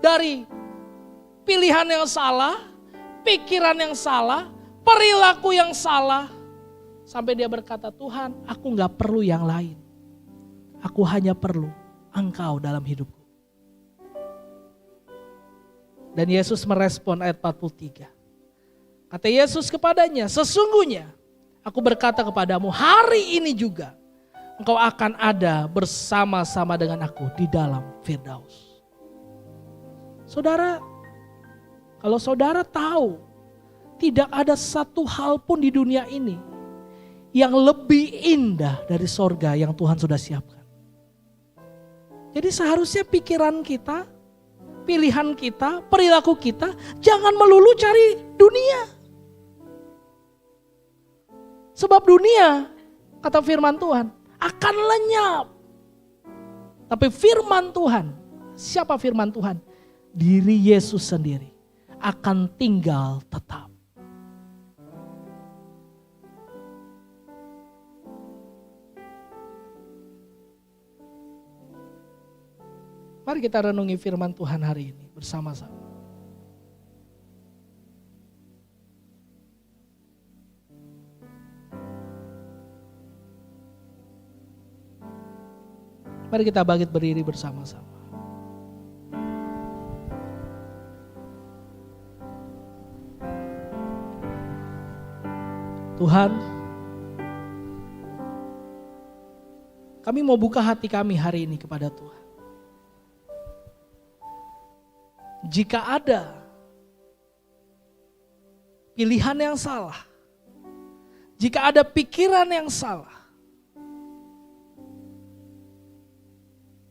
dari pilihan yang salah, pikiran yang salah, perilaku yang salah. Sampai dia berkata, "Tuhan, aku gak perlu yang lain. Aku hanya perlu engkau dalam hidupku." Dan Yesus merespon ayat 43. Kata Yesus kepadanya, "Sesungguhnya aku berkata kepadamu, hari ini juga engkau akan ada bersama-sama dengan aku di dalam Firdaus." Saudara, kalau saudara tahu tidak ada satu hal pun di dunia ini yang lebih indah dari sorga yang Tuhan sudah siapkan. Jadi seharusnya pikiran kita, pilihan kita, perilaku kita jangan melulu cari dunia. Sebab dunia, kata firman Tuhan, akan lenyap. Tapi firman Tuhan, siapa firman Tuhan? Diri Yesus sendiri akan tinggal tetap. Mari kita renungi firman Tuhan hari ini bersama-sama. Mari kita bangkit berdiri bersama-sama. Tuhan, kami mau buka hati kami hari ini kepada Tuhan. Jika ada pilihan yang salah, jika ada pikiran yang salah,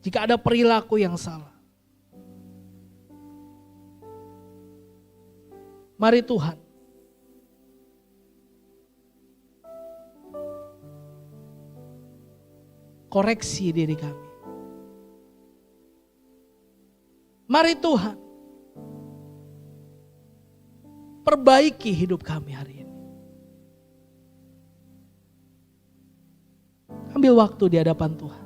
jika ada perilaku yang salah, mari Tuhan, koreksi diri kami. Mari Tuhan, perbaiki hidup kami hari ini. Ambil waktu di hadapan Tuhan.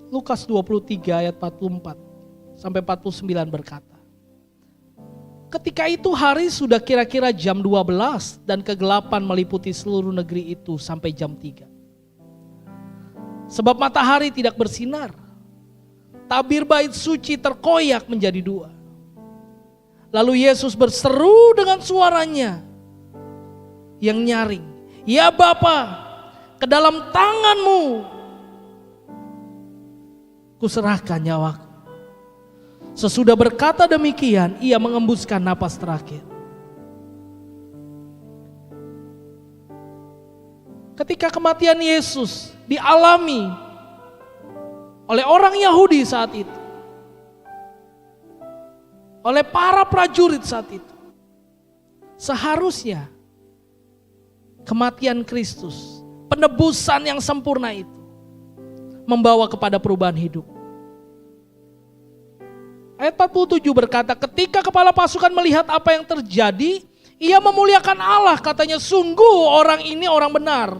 Lukas 23 ayat 44 sampai 49 berkata, ketika itu hari sudah kira-kira jam 12 dan kegelapan meliputi seluruh negeri itu sampai jam 3. Sebab matahari tidak bersinar. Tabir bait suci terkoyak menjadi 2. Lalu Yesus berseru dengan suaranya yang nyaring, "Ya Bapa, ke dalam tangan-Mu kuserahkan nyawaku." Sesudah berkata demikian, ia mengembuskan napas terakhir. Ketika kematian Yesus dialami oleh orang Yahudi saat itu, oleh para prajurit saat itu, seharusnya kematian Kristus, penebusan yang sempurna itu, membawa kepada perubahan hidup. Ayat 47 berkata, ketika kepala pasukan melihat apa yang terjadi, ia memuliakan Allah, katanya, sungguh orang ini orang benar.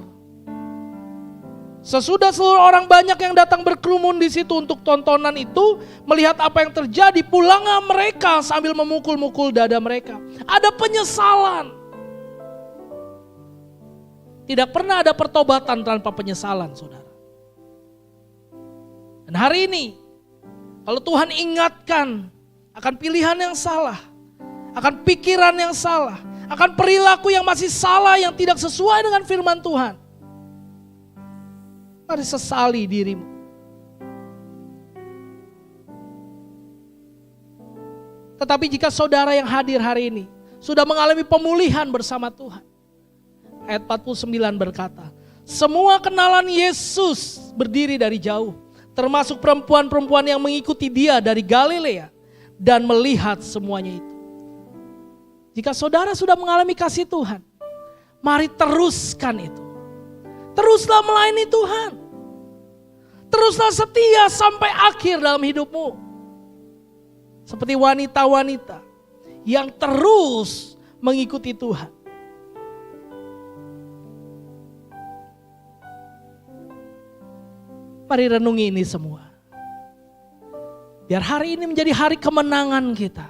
Sesudah seluruh orang banyak yang datang berkerumun di situ untuk tontonan itu, melihat apa yang terjadi, pulanglah mereka sambil memukul-mukul dada mereka. Ada penyesalan. Tidak pernah ada pertobatan tanpa penyesalan, saudara. Dan hari ini, kalau Tuhan ingatkan akan pilihan yang salah, akan pikiran yang salah, akan perilaku yang masih salah, yang tidak sesuai dengan firman Tuhan, mari sesali dirimu. Tetapi jika saudara yang hadir hari ini sudah mengalami pemulihan bersama Tuhan, ayat 49 berkata, semua kenalan Yesus berdiri dari jauh, termasuk perempuan-perempuan yang mengikuti dia dari Galilea dan melihat semuanya itu. Jika saudara sudah mengalami kasih Tuhan, mari teruskan itu. Teruslah melayani Tuhan. Teruslah setia sampai akhir dalam hidupmu. Seperti wanita-wanita yang terus mengikuti Tuhan. Mari renungi ini semua. Biar hari ini menjadi hari kemenangan kita.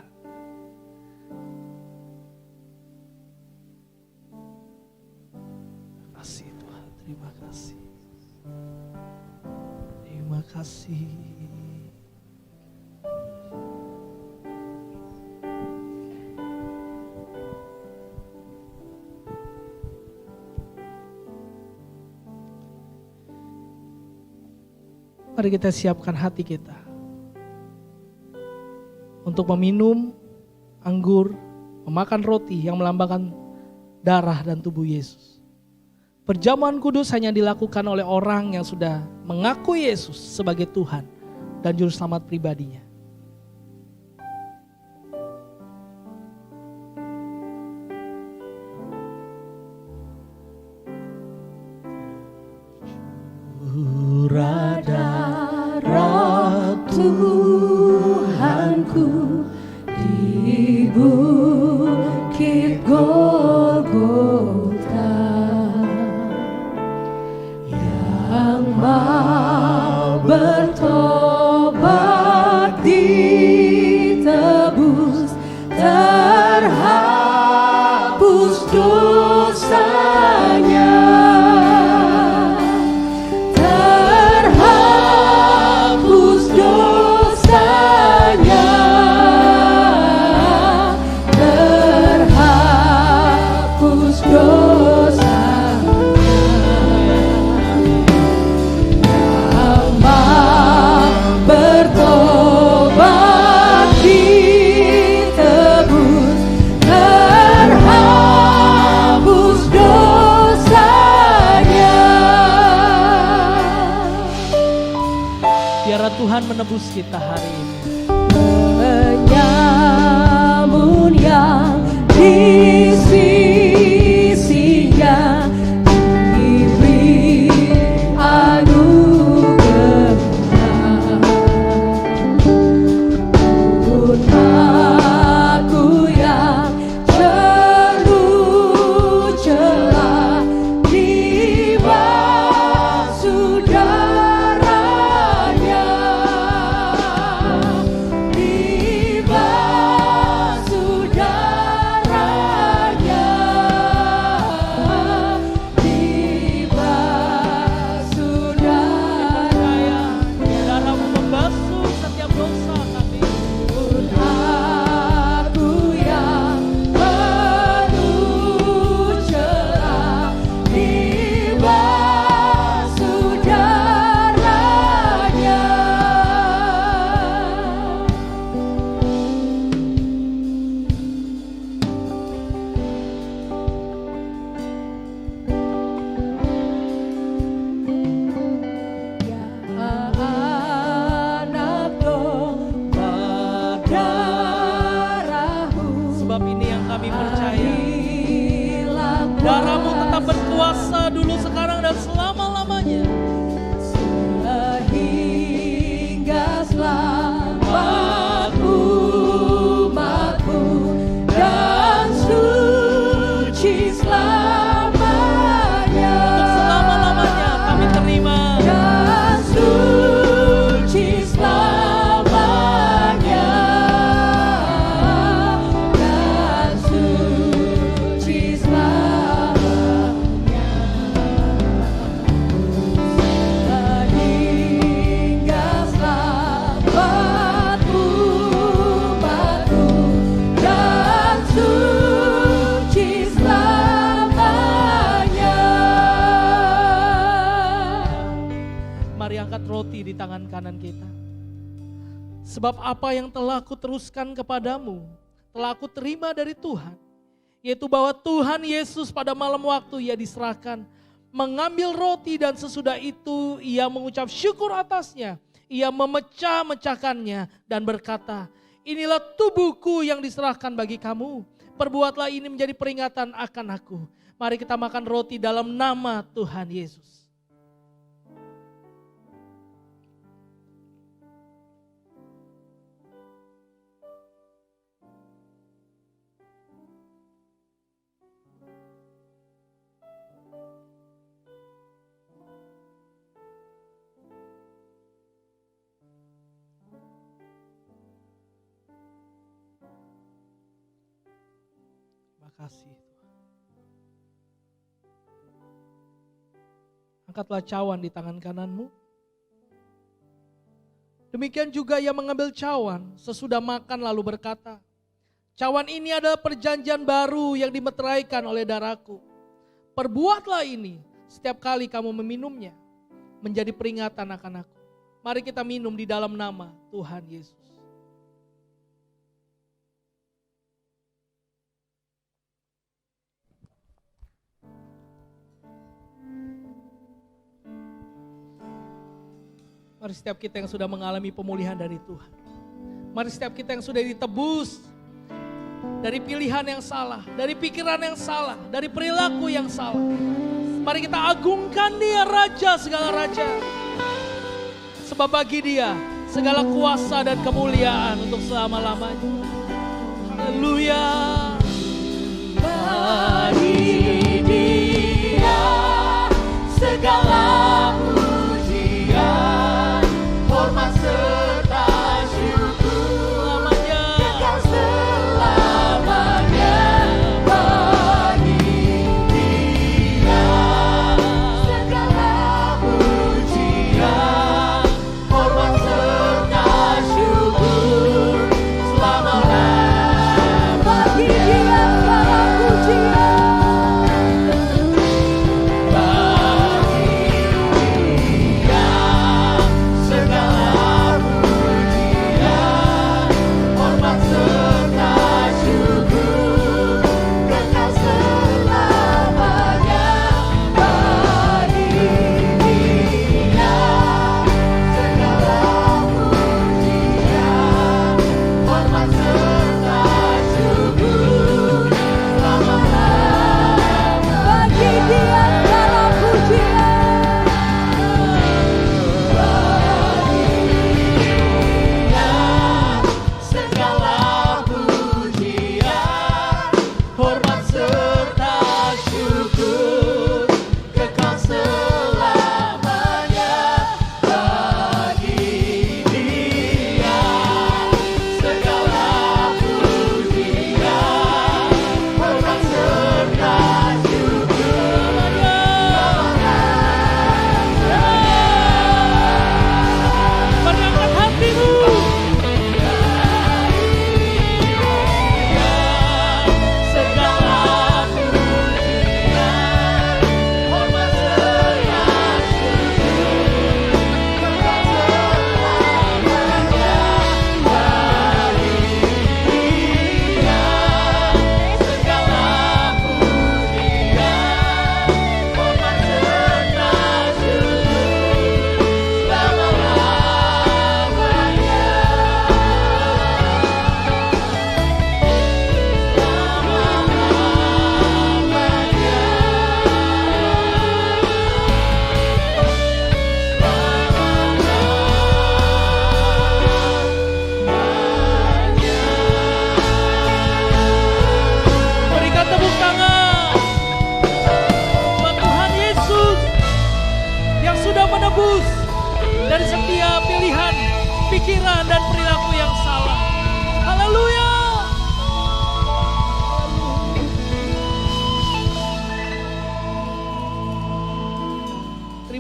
Terima kasih Tuhan, terima kasih. Terima kasih. Mari kita siapkan hati kita untuk meminum anggur, memakan roti yang melambangkan darah dan tubuh Yesus. Perjamuan kudus hanya dilakukan oleh orang yang sudah mengaku Yesus sebagai Tuhan dan Juru Selamat pribadinya. Darah Tuhanku di bukit Golgota. menebus kita hari ini. Penyamun yang di sisinya diberi anugerah. Pun aku yang jenuh celah di basuh darahnya, di basuh darahnya, di basuh darahnya. Darahmu membasuh setiap dosa kami. Pun aku yang penuh celah di basuh darahnya. Ya anak domba darahmu, Sebab ini yang kami percaya. hilang Darahmu tetap berkuasa dulu, sekarang, dan selama-lamanya. sehingga selamat umatmu dan suci selamanya. Untuk selama-lamanya kami terima. Dan suci selamanya. Dan suci selamanya. Sehingga selamat umatmu dan suci selamanya. Mari angkat roti di tangan kanan kita. Sebab apa yang telah kuteruskan kepadamu, telah aku terima dari Tuhan. Yaitu bahwa Tuhan Yesus pada malam waktu ia diserahkan, mengambil roti dan sesudah itu ia mengucap syukur atasnya. Ia memecah-mecahkannya dan berkata, inilah tubuhku yang diserahkan bagi kamu. Perbuatlah ini menjadi peringatan akan aku. Mari kita makan roti dalam nama Tuhan Yesus. Kasih Tuhan. Angkatlah cawan di tangan kananmu. Demikian juga ia mengambil cawan sesudah makan lalu berkata, cawan ini adalah perjanjian baru yang dimeteraikan oleh darahku. Perbuatlah ini setiap kali kamu meminumnya, menjadi peringatan akan aku. Mari kita minum di dalam nama Tuhan Yesus. Mari setiap kita yang sudah mengalami pemulihan dari Tuhan. Mari setiap kita yang sudah ditebus dari pilihan yang salah, dari pikiran yang salah, dari perilaku yang salah. Mari kita agungkan Dia, Raja segala raja. Sebab bagi Dia segala kuasa dan kemuliaan untuk selama-lamanya. Haleluya. Bagi Dia segala pujian, hormat serta syukur kekal selamanya. Bagi Dia segala pujian, hormat serta syukur selama-lamanya. Bagi Dia segala pujian.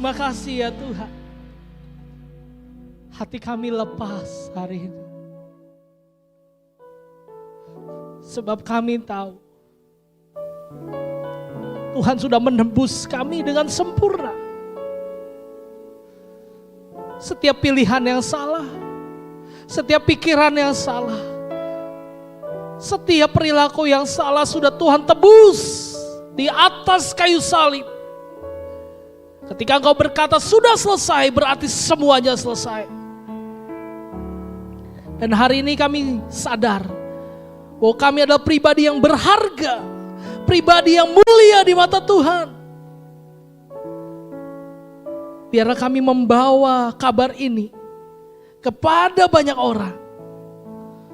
Terima kasih ya Tuhan. Hati kami lepas hari ini. Sebab kami tahu Tuhan sudah menebus kami dengan sempurna. Setiap pilihan yang salah, setiap pikiran yang salah, setiap perilaku yang salah sudah Tuhan tebus di atas kayu salib. Ketika Engkau berkata sudah selesai, berarti semuanya selesai. Dan hari ini kami sadar bahwa kami adalah pribadi yang berharga, pribadi yang mulia di mata Tuhan. Biarlah kami membawa kabar ini kepada banyak orang,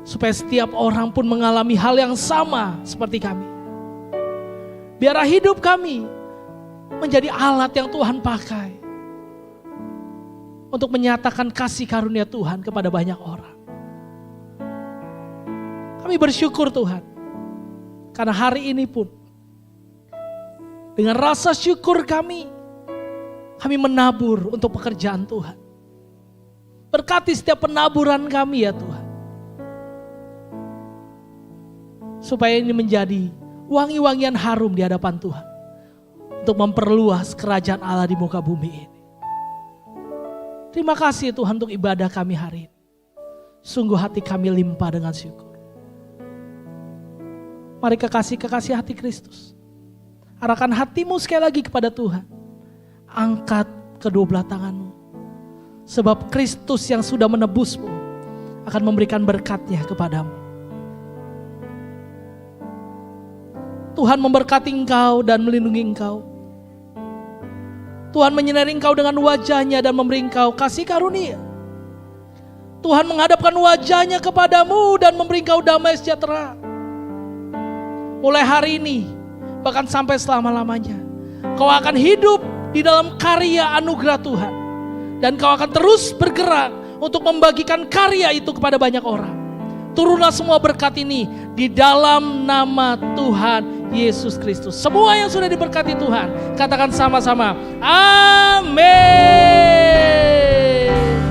supaya setiap orang pun mengalami hal yang sama seperti kami. Biarlah hidup kami menjadi alat yang Tuhan pakai untuk menyatakan kasih karunia Tuhan kepada banyak orang. Kami bersyukur Tuhan, karena hari ini pun dengan rasa syukur kami menabur untuk pekerjaan Tuhan. Berkati setiap penaburan kami ya Tuhan, supaya ini menjadi wangi-wangian harum di hadapan Tuhan, untuk memperluas kerajaan Allah di muka bumi ini. Terima kasih Tuhan untuk ibadah kami hari ini. Sungguh hati kami limpah dengan syukur. Mari kekasih-kekasih hati Kristus, arahkan hatimu sekali lagi kepada Tuhan. Angkat kedua belah tanganmu, sebab Kristus yang sudah menebusmu akan memberikan berkat-Nya kepadamu. Tuhan memberkati engkau dan melindungi engkau. Tuhan menyinari engkau dengan wajah-Nya dan memberi engkau kasih karunia. Tuhan menghadapkan wajah-Nya kepadamu dan memberi engkau damai sejahtera. Mulai hari ini, bahkan sampai selama-lamanya, kau akan hidup di dalam karya anugerah Tuhan. Dan kau akan terus bergerak untuk membagikan karya itu kepada banyak orang. Turunlah semua berkat ini di dalam nama Tuhan Yesus Kristus. Semua yang sudah diberkati Tuhan, katakan sama-sama, amin.